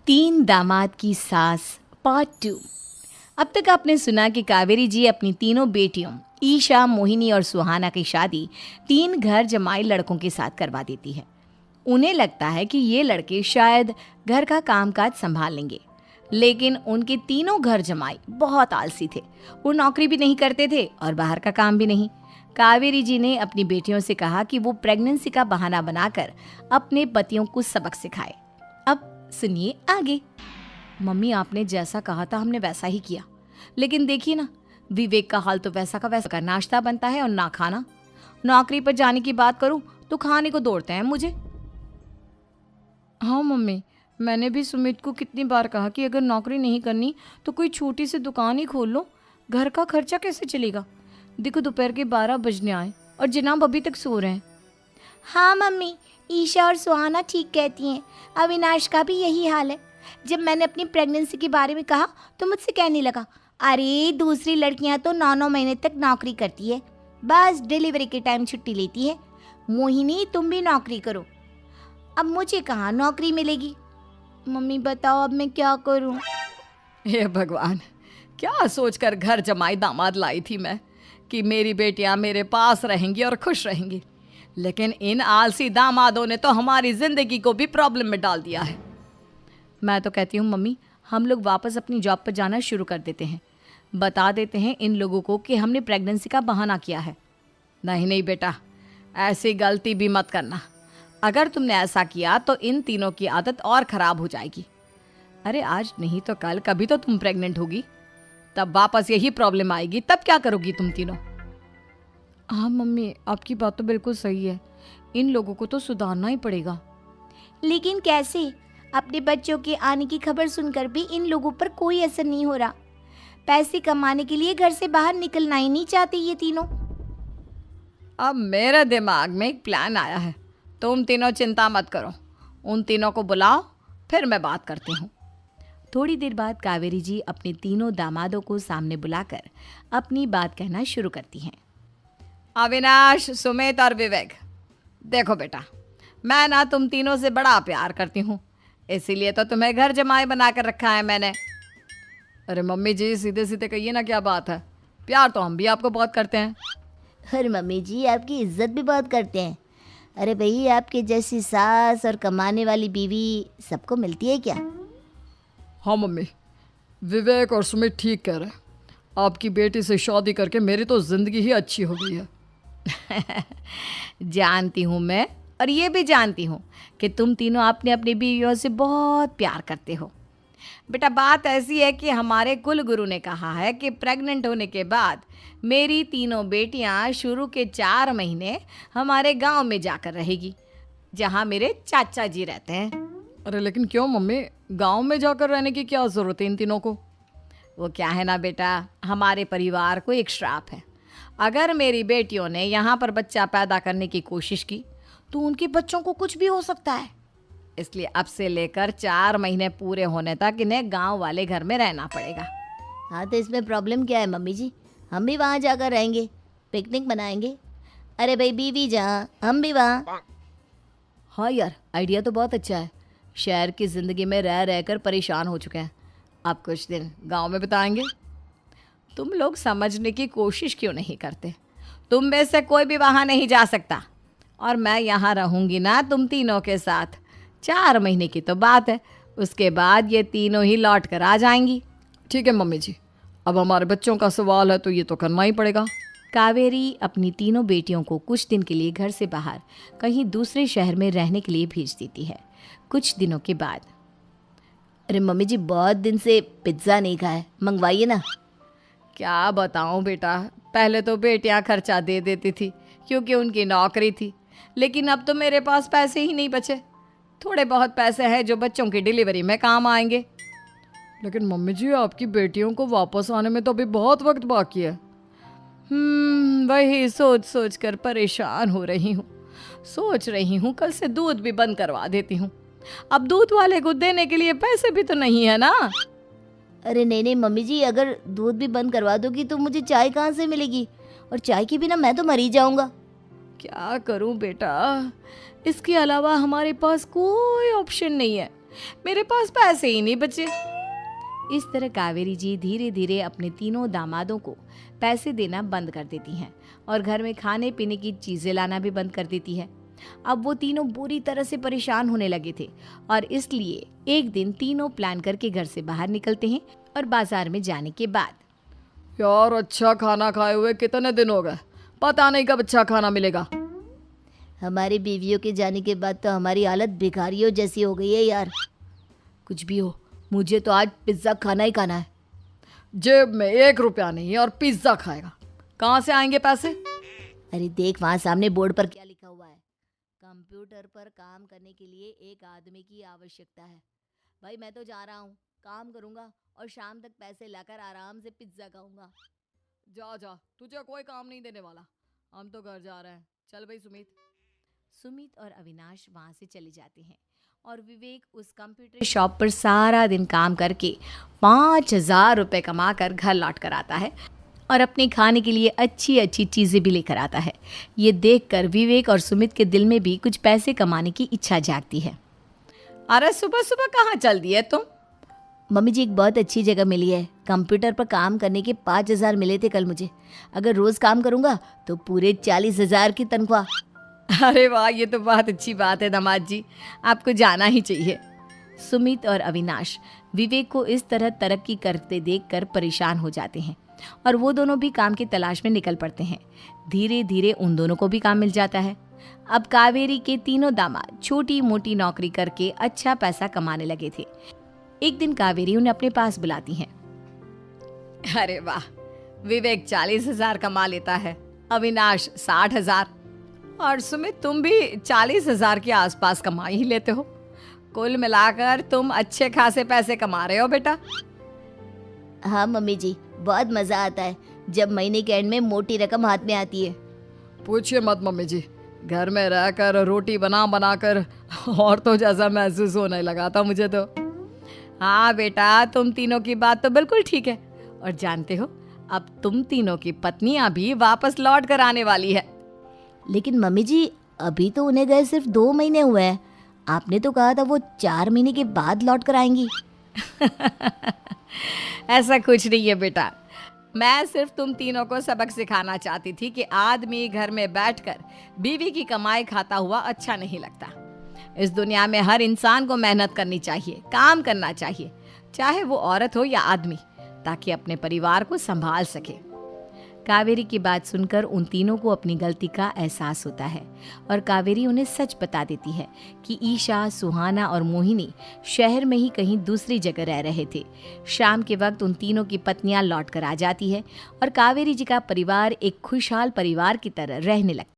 तीन दामाद की सास पार्ट 2। अब तक आपने सुना कि कावेरी जी अपनी तीनों बेटियों ईशा, मोहिनी और सुहाना की शादी तीन घर जमाई लड़कों के साथ करवा देती है। उन्हें लगता है कि ये लड़के शायद घर का कामकाज संभाल लेंगे, लेकिन उनके तीनों घर जमाई बहुत आलसी थे। वो नौकरी भी नहीं करते थे और बाहर का काम भी नहीं। कावेरी जी ने अपनी बेटियों से कहा कि वो प्रेगनेंसी का बहाना बनाकर अपने पतियों को सबक सिखाए। अब सुनिए आगे। मम्मी, आपने जैसा कहा था हमने वैसा ही किया, लेकिन देखिए ना, विवेक का हाल तो वैसा का वैसा का नाश्ता बनता है और ना खाना। नौकरी पर जाने की बात करूं तो खाने को दौड़ते हैं मुझे। हाँ मम्मी, मैंने भी सुमित को कितनी बार कहा कि अगर नौकरी नहीं करनी तो कोई छोटी सी दुकान ही खोल लो, घर का खर्चा कैसे चलेगा। देखो दोपहर के 12 बजने आए और जनाब अभी तक सो रहे हैं। हाँ मम्मी, ईशा और सुहाना ठीक कहती हैं। अविनाश का भी यही हाल है। जब मैंने अपनी प्रेगनेंसी के बारे में कहा तो मुझसे कहने लगा, अरे दूसरी लड़कियां तो 9-9 महीने तक नौकरी करती है, बस डिलीवरी के टाइम छुट्टी लेती है। मोहिनी, तुम भी नौकरी करो। अब मुझे कहाँ नौकरी मिलेगी। मम्मी बताओ अब मैं क्या करूँ। हे भगवान, क्या सोचकर घर जमाई दामाद लाई थी मैं कि मेरी बेटियां मेरे पास रहेंगी और खुश रहेंगी, लेकिन इन आलसी दामादों ने तो हमारी जिंदगी को भी प्रॉब्लम में डाल दिया है। मैं तो कहती हूँ मम्मी, हम लोग वापस अपनी जॉब पर जाना शुरू कर देते हैं। बता देते हैं इन लोगों को कि हमने प्रेगनेंसी का बहाना किया है। नहीं नहीं बेटा, ऐसी गलती भी मत करना। अगर तुमने ऐसा किया तो इन तीनों की आदत और ख़राब हो जाएगी। अरे आज नहीं तो कल कभी तो तुम प्रेग्नेंट होगी, तब वापस यही प्रॉब्लम आएगी। तब क्या करोगी तुम तीनों। हाँ मम्मी, आपकी बात तो बिल्कुल सही है। इन लोगों को तो सुधारना ही पड़ेगा। लेकिन कैसे? अपने बच्चों के आने की खबर सुनकर भी इन लोगों पर कोई असर नहीं हो रहा। पैसे कमाने के लिए घर से बाहर निकलना ही नहीं चाहते ये तीनों। अब मेरे दिमाग में एक प्लान आया है। तुम तीनों चिंता मत करो, उन तीनों को बुलाओ, फिर मैं बात करती हूँ। थोड़ी देर बाद कावेरी जी अपने तीनों दामादों को सामने बुलाकर अपनी बात कहना शुरू करती हैं। अविनाश, सुमित और विवेक, देखो बेटा, मैं ना तुम तीनों से बड़ा प्यार करती हूँ, इसीलिए तो तुम्हें घर जमाई बना कर रखा है मैंने। अरे मम्मी जी, सीधे सीधे कहिए ना, क्या बात है। प्यार तो हम भी आपको बहुत करते हैं। अरे मम्मी जी, आपकी इज्जत भी बहुत करते हैं। अरे भाई, आपके जैसी सास और कमाने वाली बीवी सबको मिलती है क्या? हाँ मम्मी, विवेक और सुमित ठीक कह रहे हैं। आपकी बेटी से शादी करके मेरी तो ज़िंदगी ही अच्छी हो गई है। जानती हूँ मैं, और ये भी जानती हूँ कि तुम तीनों अपने अपनी बीवियों से बहुत प्यार करते हो। बेटा, बात ऐसी है कि हमारे कुल गुरु ने कहा है कि प्रेग्नेंट होने के बाद मेरी तीनों बेटियाँ शुरू के 4 महीने हमारे गांव में जाकर रहेगी, जहाँ मेरे चाचा जी रहते हैं। अरे लेकिन क्यों मम्मी, गांव में जाकर रहने की क्या ज़रूरत है इन तीनों को। वो क्या है ना बेटा, हमारे परिवार को एक श्राप है। अगर मेरी बेटियों ने यहाँ पर बच्चा पैदा करने की कोशिश की तो उनके बच्चों को कुछ भी हो सकता है। इसलिए अब से लेकर 4 महीने पूरे होने तक इन्हें गांव वाले घर में रहना पड़ेगा। हाँ तो इसमें प्रॉब्लम क्या है मम्मी जी? हम भी वहाँ जाकर रहेंगे, पिकनिक मनाएंगे। अरे भाई, बीवी जहाँ हम भी वहाँ। हाँ यार, आइडिया तो बहुत अच्छा है। शहर की ज़िंदगी में रह रहकर परेशान हो चुके हैं, अब कुछ दिन गांव में बिताएंगे। तुम लोग समझने की कोशिश क्यों नहीं करते। तुम में से कोई भी वहाँ नहीं जा सकता, और मैं यहाँ रहूँगी ना तुम तीनों के साथ। 4 महीने की तो बात है, उसके बाद ये तीनों ही लौट कर आ जाएंगी। ठीक है मम्मी जी, अब हमारे बच्चों का सवाल है तो ये तो करना ही पड़ेगा। कावेरी अपनी तीनों बेटियों को कुछ दिन के लिए घर से बाहर कहीं दूसरे शहर में रहने के लिए भेज देती है। कुछ दिनों के बाद, अरे मम्मी जी, बहुत दिन से पिज्ज़ा नहीं खाया, मंगवाइए ना। क्या बताऊं बेटा, पहले तो बेटियां खर्चा दे देती थी क्योंकि उनकी नौकरी थी, लेकिन अब तो मेरे पास पैसे ही नहीं बचे। थोड़े बहुत पैसे हैं जो बच्चों की डिलीवरी में काम आएंगे। लेकिन मम्मी जी, आपकी बेटियों को वापस आने में तो अभी बहुत वक्त बाकी है। वही सोच सोच कर परेशान हो रही हूँ। सोच रही हूँ कल से दूध भी बंद करवा देती हूँ। अब दूध वाले को देने के लिए पैसे भी तो नहीं है ना। अरे नहीं नहीं मम्मी जी, अगर दूध भी बंद करवा दोगी तो मुझे चाय कहाँ से मिलेगी? और चाय के बिना मैं तो मर ही जाऊँगा। क्या करूँ बेटा, इसके अलावा हमारे पास कोई ऑप्शन नहीं है। मेरे पास पैसे ही नहीं बचे। इस तरह कावेरी जी धीरे धीरे अपने तीनों दामादों को पैसे देना बंद कर देती हैं और घर में खाने पीने की चीज़ें लाना भी बंद कर देती है। अब वो तीनों बुरी तरह से परेशान होने लगे थे और इसलिए एक दिन तीनों प्लान करके घर से बाहर निकलते हैं और बाजार में जाने के बाद, यार अच्छा खाना खाए हुए कितने दिन हो गए, पता नहीं कब अच्छा खाना मिलेगा। हमारी बीवियों के जाने के बाद तो हमारी हालत भिखारियों जैसी हो गई है यार। कुछ भी हो, मुझे तो आज पिज्ज़ा खाना ही खाना है। जेब में 1 रुपया नहीं है और पिज्जा खाएगा, कहाँ से आएंगे पैसे? अरे देख वहाँ सामने बोर्ड पर क्या लिखा हुआ है, कंप्यूटर पर काम करने के लिए एक आदमी की आवश्यकता है। भाई मैं तो जा रहा हूँ, काम करूँगा और शाम तक पैसे लाकर आराम से पिज्ज़ा खाऊंगा। जा जा, तुझे कोई काम नहीं देने वाला, हम तो घर जा रहे हैं। चल भाई सुमित और अविनाश वहाँ से चले जाते हैं और विवेक उस कंप्यूटर शॉप पर सारा दिन काम करके 5,000 रुपये कमा कर घर लौट कर आता है और अपने खाने के लिए अच्छी अच्छी चीज़ें भी लेकर आता है। ये देखकर विवेक और सुमित के दिल में भी कुछ पैसे कमाने की इच्छा जागती है। अरे सुबह सुबह कहाँ चल दिए तुम? मम्मी जी एक बहुत अच्छी जगह मिली है, कंप्यूटर पर काम करने के 5,000 मिले थे कल मुझे। अगर रोज़ काम करूँगा तो पूरे 40,000 की तनख्वाह। अरे वाह, ये तो बहुत अच्छी बात है दामाद जी, आपको जाना ही चाहिए। सुमित और अविनाश विवेक को इस तरह तरक्की करते देखकर परेशान हो जाते हैं और वो दोनों भी काम की तलाश में निकल पड़ते हैं। धीरे धीरे उन दोनों को भी काम मिल जाता है। अब कावेरी के तीनों दामाद छोटी मोटी नौकरी करके अच्छा पैसा कमाने लगे थे। एक दिन कावेरी उन्हें अपने पास बुलाती हैं। अरे वाह, विवेक 40,000 कमा लेता है, अविनाश 60,000 और सुमित तुम भी 40,000 के आसपास कमा ही लेते हो। कुल मिलाकर तुम अच्छे खासे पैसे कमा रहे हो बेटा। हाँ मम्मी जी, बहुत मज़ा आता है जब महीने के एंड में मोटी रकम हाथ में आती है। पूछिए मत मम्मी जी, घर में रहकर रोटी बना बना कर और तो जैसा महसूस होने लगा था मुझे तो। हाँ बेटा, तुम तीनों की बात तो बिल्कुल ठीक है और जानते हो अब तुम तीनों की पत्नियां भी वापस लौट कर आने वाली है। लेकिन मम्मी जी अभी तो उन्हें गए सिर्फ 2 महीने हुए हैं, आपने तो कहा था वो 4 महीने के बाद लौट कर आएंगी। ऐसा कुछ नहीं है बेटा, मैं सिर्फ तुम तीनों को सबक सिखाना चाहती थी कि आदमी घर में बैठकर बीवी की कमाई खाता हुआ अच्छा नहीं लगता। इस दुनिया में हर इंसान को मेहनत करनी चाहिए, काम करना चाहिए, चाहे वो औरत हो या आदमी, ताकि अपने परिवार को संभाल सके। कावेरी की बात सुनकर उन तीनों को अपनी गलती का एहसास होता है और कावेरी उन्हें सच बता देती है कि ईशा, सुहाना और मोहिनी शहर में ही कहीं दूसरी जगह रह रहे थे। शाम के वक्त उन तीनों की पत्नियां लौट कर आ जाती है और कावेरी जी का परिवार एक खुशहाल परिवार की तरह रहने लगता है।